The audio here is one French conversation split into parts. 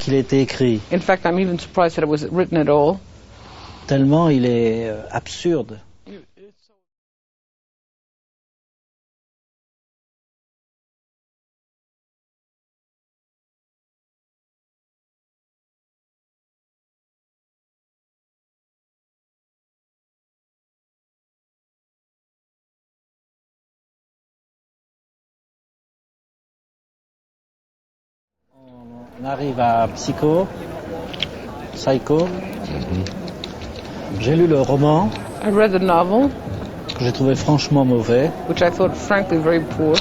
qu'il ait été écrit. In fact, I'm even surprised that it was written at all. Tellement il est absurde. On arrive à Psycho. J'ai lu le roman, I read the novel, que j'ai trouvé franchement mauvais, which I thought frankly very poor,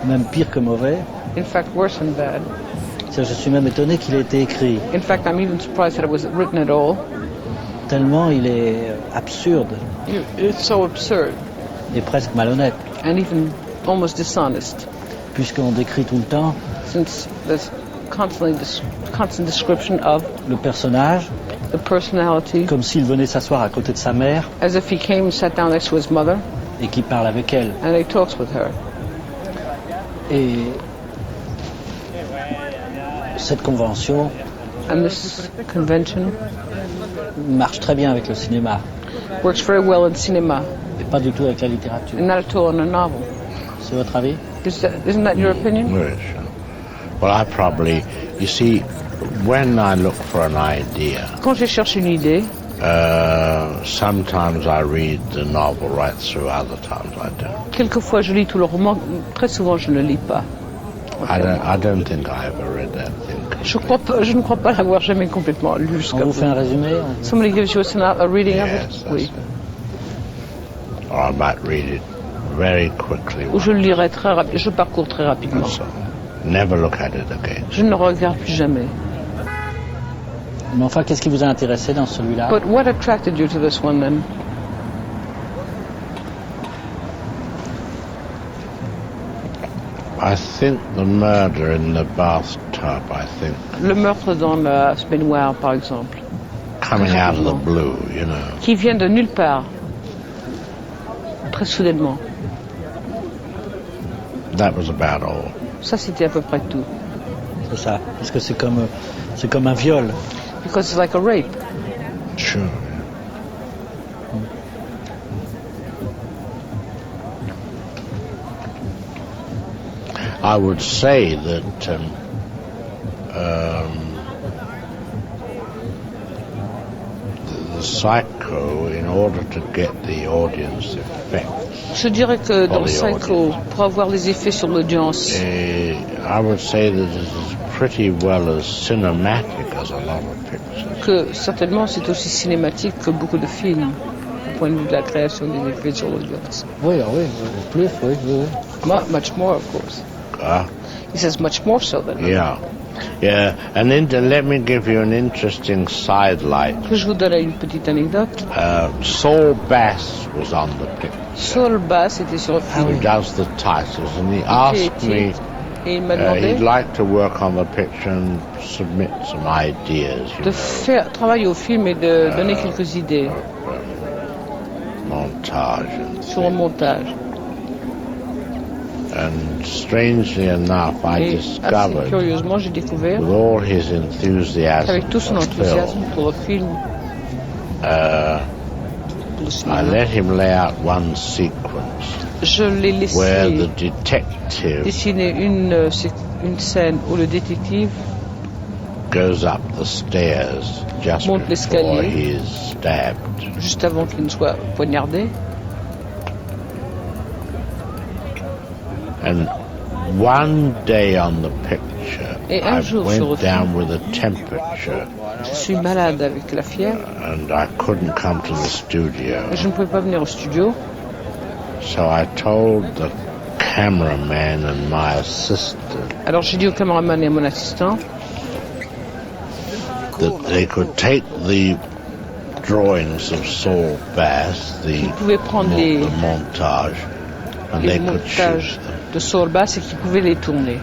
même pire que mauvais. in fact worse than bad. Je suis même étonné qu'il ait été écrit, In fact, I'm even surprised that it was written at all. tellement il est absurde It's so absurd et presque malhonnête, and even almost dishonest, puisqu'on décrit tout le temps since there's constant description of le personnage the personality comme s'il venait s'asseoir à côté de sa mère as if he came and sat down next to his mother et qu'il parle avec elle. and he talks with her. Et cette convention And this convention marche très bien avec le cinéma works very well in cinema et pas du tout avec la littérature. and not at all in a novel. C'est votre avis? Isn't that your opinion? Yes. Well, I probably, you see, when I look for an idea, Quand je cherche une idée, sometimes I read the novel right through, other times I don't. quelquefois je lis tout le roman, très souvent je ne lis pas. I don't think I ever read that thing. Je ne crois pas l'avoir jamais complètement lu On jusqu'à vous fait un résumé? Somebody gives you a reading Yes, of it? that's Oui. it. Or I might read it very quickly. Ou je le lirai très rapidement, je parcours très rapidement. So, never look at it again. Je ne le regarde plus jamais. Mais enfin, qu'est-ce qui vous a intéressé dans celui-là? But what attracted you to this one then? I think the murder in the bathtub, I think, Le meurtre dans la baignoire, par exemple, coming out of the blue, you know. qui vient de nulle part, très soudainement. That was about all. Ça, c'était à peu près tout. C'est ça, parce que c'est comme un viol. Because it's like a rape. Sure. I would say that the Psycho, in order to get the audience effect, Je dirais que dans Psycho, pour avoir les effets sur l'audience, I would say that it is pretty well as cinematic as a lot of pictures. que certainement c'est aussi cinématique que beaucoup de films, du point de vue de la création des effets sur l'audience. Oui, oui, plus, oui. Much more, of course. He says much more so than Yeah. And then let me give you an interesting sidelight. Que je vous donne une petite anecdote. Saul Bass was on the picture. Saul Bass était sur le film. Who does the titles, and he asked me. Et il m'a demandé He'd like to work on the picture and submit some ideas. De faire travailler au film et de donner quelques idées. Montage. Sur le montage. And strangely enough, I discovered, assez curieusement, j'ai découvert, with all his enthusiasm, avec tout son enthousiasme pour le film, I let him lay out one sequence je l'ai laissé where the detective dessiner une scène où le détective goes up the stairs just monte before l'escalier, he is stabbed. juste avant qu'il ne soit poignardé. And one day on the picture, Et un I jour sur le went film, down with a temperature je suis malade avec la fièvre and I couldn't come to the studio. et je ne pouvais pas venir au studio. So I told the cameraman and my assistant Alors j'ai dit au caméraman et à mon assistant that they could take the drawings of Saul Bass, qu'ils pouvaient prendre the montage, and les they could shoot montages them. de Saul Bass et qu'ils pouvaient les tourner.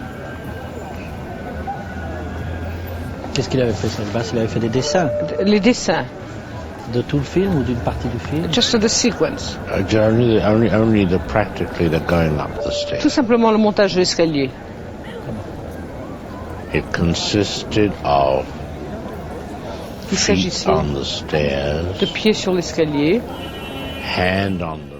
Qu'est-ce qu'il avait fait, Saul Bass? Il avait fait des dessins. Les dessins. De tout le film ou d'une partie du film? Just the sequence. Only practically the going up the stairs. Tout simplement le montage de l'escalier. It consisted of Il feet s'agissait on the stairs, de pieds sur l'escalier, hand on the